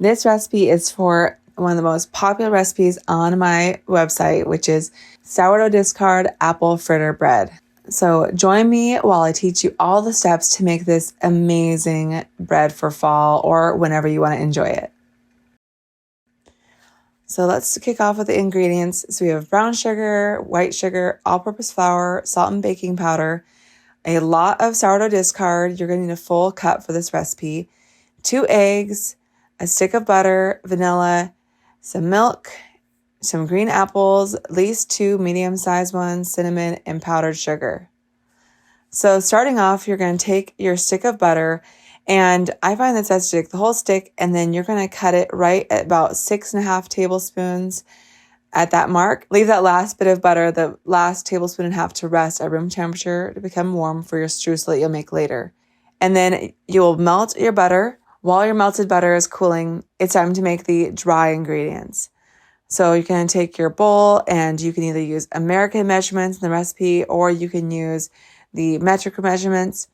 This recipe is for one of the most popular recipes on my website, which is Sourdough Discard Apple Fritter Bread. So join me while I teach you all the steps to make this amazing bread for fall or whenever you want to enjoy it. So let's kick off with the ingredients. So we have brown sugar, white sugar, all-purpose flour, salt and baking powder, a lot of sourdough discard. You're going to need a full cup for this recipe, 2 eggs, a stick of butter, vanilla, some milk, some green apples, at least 2 medium-sized ones, cinnamon, and powdered sugar. So starting off, you're going to take your stick of butter, and I find that's best to take the whole stick, and then you're going to cut it right at about 6.5 tablespoons at that mark. Leave that last bit of butter, the last tablespoon and a half, to rest at room temperature to become warm for your streusel that you'll make later. And then you'll melt your butter. While your melted butter is cooling, it's time to make the dry ingredients. So you can take your bowl, and you can either use American measurements in the recipe, or you can use the metric measurements,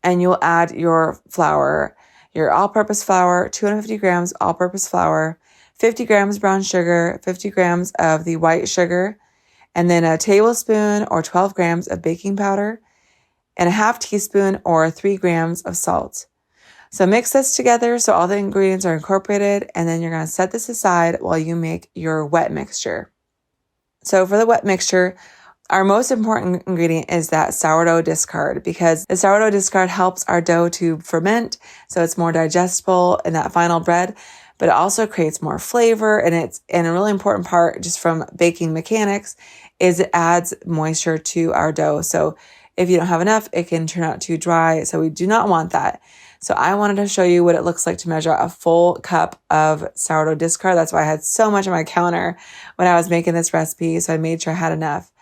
and you'll add your flour, your all-purpose flour, 250 grams all-purpose flour, 50 grams brown sugar, 50 grams of the white sugar, and then a tablespoon or 12 grams of baking powder, and a half teaspoon or 3 grams of salt. So mix this together so all the ingredients are incorporated, and then you're going to set this aside while you make your wet mixture. So for the wet mixture, our most important ingredient is that sourdough discard, because the sourdough discard helps our dough to ferment, so it's more digestible in that final bread, but it also creates more flavor, and a really important part just from baking mechanics is it adds moisture to our dough. So if you don't have enough, it can turn out too dry, so we do not want that. So I wanted to show you what it looks like to measure a full cup of sourdough discard. That's why I had so much on my counter when I was making this recipe, so I made sure I had enough.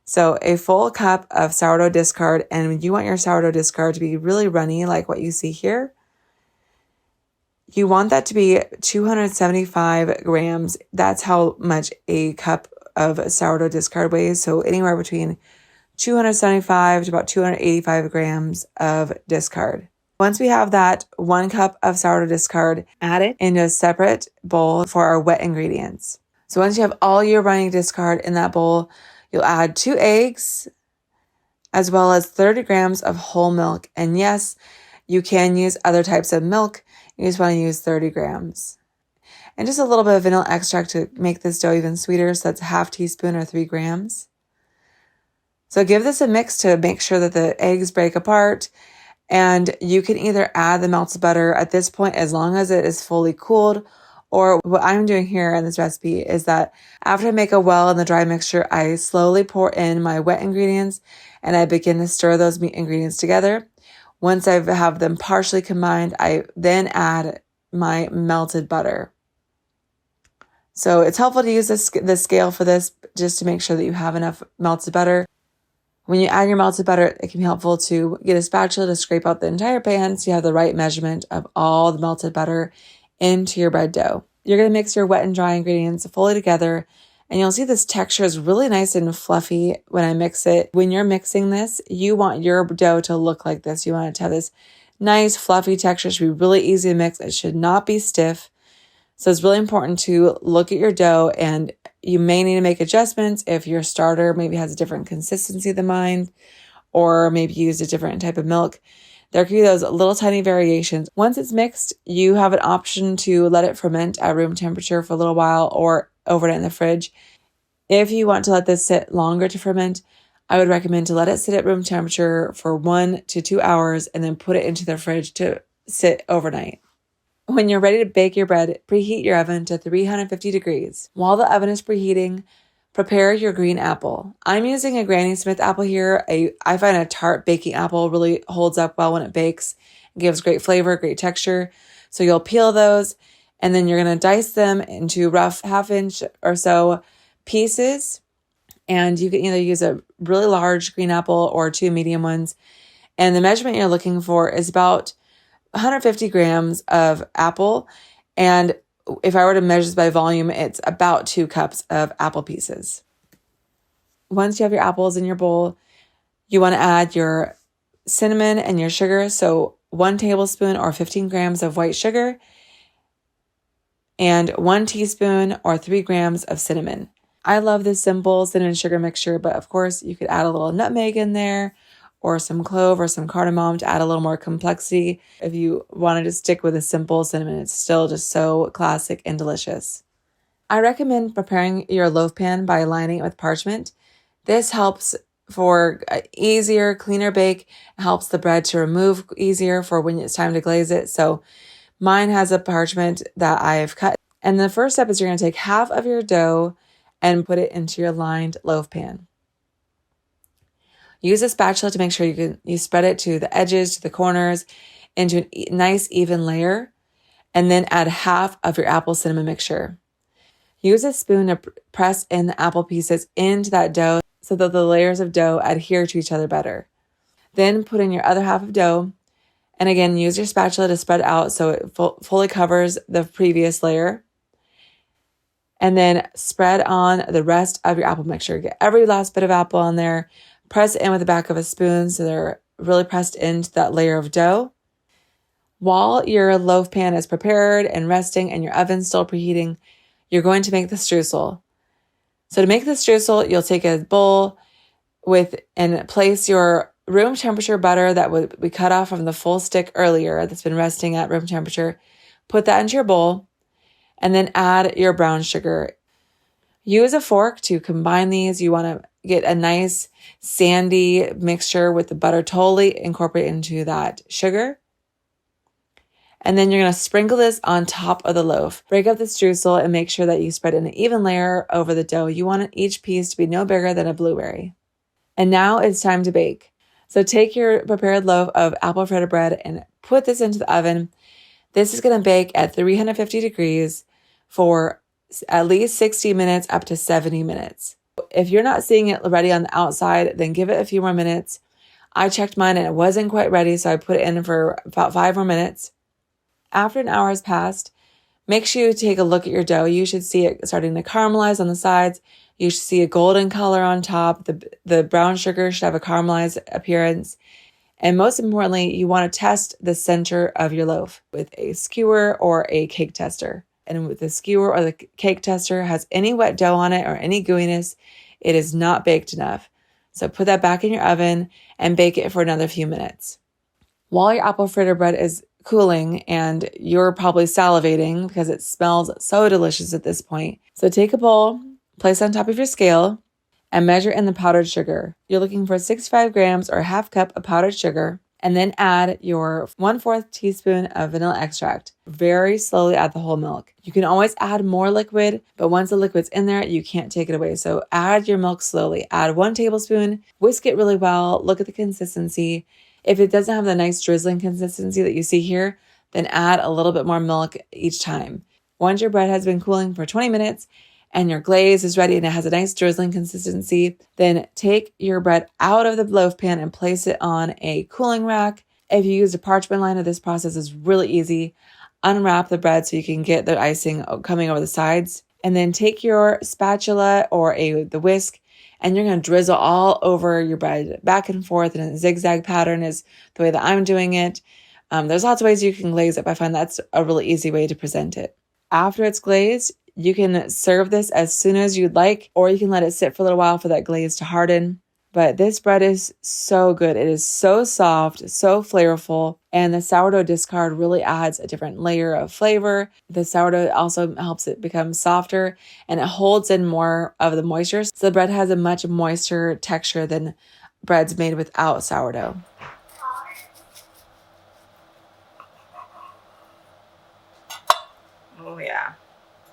So a full cup of sourdough discard, and you want your sourdough discard to be really runny like what you see here. You want that to be 275 grams. That's how much a cup of sourdough discard weighs. So anywhere between 275 to about 285 grams of discard. Once we have that 1 cup of sourdough discard, add it into a separate bowl for our wet ingredients. So once you have all your running discard in that bowl, you'll add 2 eggs, as well as 30 grams of whole milk. And yes, you can use other types of milk. You just want to use 30 grams. And just a little bit of vanilla extract to make this dough even sweeter. So that's a half teaspoon or 3 grams. So give this a mix to make sure that the eggs break apart. And you can either add the melted butter at this point as long as it is fully cooled, or what I'm doing here in this recipe is that after I make a well in the dry mixture, I slowly pour in my wet ingredients and I begin to stir those meat ingredients together. Once I have them partially combined, I then add my melted butter. So it's helpful to use the scale for this just to make sure that you have enough melted butter. When you add your melted butter, it can be helpful to get a spatula to scrape out the entire pan so you have the right measurement of all the melted butter into your bread dough. You're going to mix your wet and dry ingredients fully together, and you'll see this texture is really nice and fluffy when I mix it. When you're mixing this, you want your dough to look like this. You want it to have this nice fluffy texture. It should be really easy to mix. It should not be stiff. So it's really important to look at your dough, and you may need to make adjustments if your starter maybe has a different consistency than mine, or maybe you used a different type of milk. There could be those little tiny variations. Once it's mixed, you have an option to let it ferment at room temperature for a little while or overnight in the fridge. If you want to let this sit longer to ferment, I would recommend to let it sit at room temperature for 1 to 2 hours and then put it into the fridge to sit overnight. When you're ready to bake your bread, preheat your oven to 350 degrees. While the oven is preheating, prepare your green apple. I'm using a Granny Smith apple here. I find a tart baking apple really holds up well when it bakes. It gives great flavor, great texture. So you'll peel those, and then you're going to dice them into rough 1/2 inch or so pieces. And you can either use a really large green apple or 2 medium ones. And the measurement you're looking for is about 150 grams of apple. And if I were to measure this by volume, it's about 2 cups of apple pieces. Once you have your apples in your bowl, you want to add your cinnamon and your sugar. So 1 tablespoon or 15 grams of white sugar, and 1 teaspoon or 3 grams of cinnamon. I love this simple cinnamon sugar mixture, but of course you could add a little nutmeg in there or some clove or some cardamom to add a little more complexity. If you wanted to stick with a simple cinnamon, it's still just so classic and delicious. I recommend preparing your loaf pan by lining it with parchment. This helps for an easier, cleaner bake. It helps the bread to remove easier for when it's time to glaze it. So mine has a parchment that I've cut. And the first step is you're going to take half of your dough and put it into your lined loaf pan. Use a spatula to make sure you spread it to the edges, to the corners, into a nice even layer, and then add half of your apple cinnamon mixture. Use a spoon to press in the apple pieces into that dough so that the layers of dough adhere to each other better. Then put in your other half of dough, and again, use your spatula to spread out so it fully covers the previous layer. And then spread on the rest of your apple mixture. Get every last bit of apple on there. Press it in with the back of a spoon so they're really pressed into that layer of dough. While your loaf pan is prepared and resting and your oven's still preheating, you're going to make the streusel. So to make the streusel, you'll take a bowl and place your room temperature butter that we cut off from the full stick earlier that's been resting at room temperature. Put that into your bowl and then add your brown sugar. Use a fork to combine these. You want to get a nice sandy mixture with the butter totally incorporated into that sugar. And then you're going to sprinkle this on top of the loaf. Break up the streusel and make sure that you spread an even layer over the dough. You want each piece to be no bigger than a blueberry. And now it's time to bake. So take your prepared loaf of apple fritter bread and put this into the oven. This is going to bake at 350 degrees for at least 60 minutes up to 70 minutes. If you're not seeing it ready on the outside, then give it a few more minutes. I checked mine and it wasn't quite ready, so I put it in for about 5 more minutes. After an hour has passed, make sure you take a look at your dough. You should see it starting to caramelize on the sides. You should see a golden color on top. The brown sugar should have a caramelized appearance. And most importantly, you want to test the center of your loaf with a skewer or a cake tester. And with the skewer or the cake tester has any wet dough on it or any gooiness, it is not baked enough. So put that back in your oven and bake it for another few minutes. While your apple fritter bread is cooling and you're probably salivating because it smells so delicious at this point. So take a bowl, place it on top of your scale, and measure in the powdered sugar. You're looking for 65 grams or a half cup of powdered sugar, and then add your 1/4 teaspoon of vanilla extract. Very slowly add the whole milk. You can always add more liquid, but once the liquid's in there, you can't take it away. So add your milk slowly. Add 1 tablespoon, whisk it really well, look at the consistency. If it doesn't have the nice drizzling consistency that you see here, then add a little bit more milk each time. Once your bread has been cooling for 20 minutes and your glaze is ready and it has a nice drizzling consistency, then take your bread out of the loaf pan and place it on a cooling rack. If you use a parchment liner, this process is really easy. Unwrap the bread so you can get the icing coming over the sides. And then take your spatula or the whisk, and you're going to drizzle all over your bread back and forth in a zigzag pattern is the way that I'm doing it. There's lots of ways you can glaze it, but I find that's a really easy way to present it. After it's glazed, you can serve this as soon as you'd like, or you can let it sit for a little while for that glaze to harden. But this bread is so good. It is so soft, so flavorful, and the sourdough discard really adds a different layer of flavor. The sourdough also helps it become softer, and it holds in more of the moisture. So the bread has a much moister texture than breads made without sourdough. Oh yeah.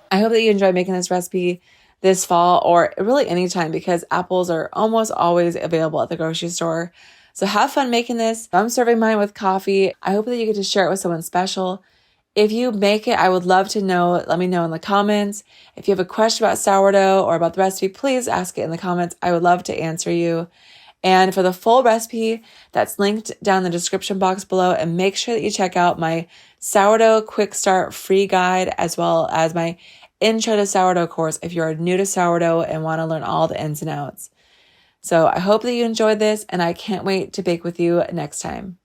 I hope that you enjoy making this recipe this fall or really anytime because apples are almost always available at the grocery store. So have fun making this. I'm serving mine with coffee. I hope that you get to share it with someone special. If you make it, I would love to know. Let me know in the comments. If you have a question about sourdough or about the recipe, please ask it in the comments. I would love to answer you. And for the full recipe, that's linked down in the description box below. And make sure that you check out my sourdough quick start free guide as well as my Intro to Sourdough course if you're new to sourdough and want to learn all the ins and outs. So I hope that you enjoyed this and I can't wait to bake with you next time.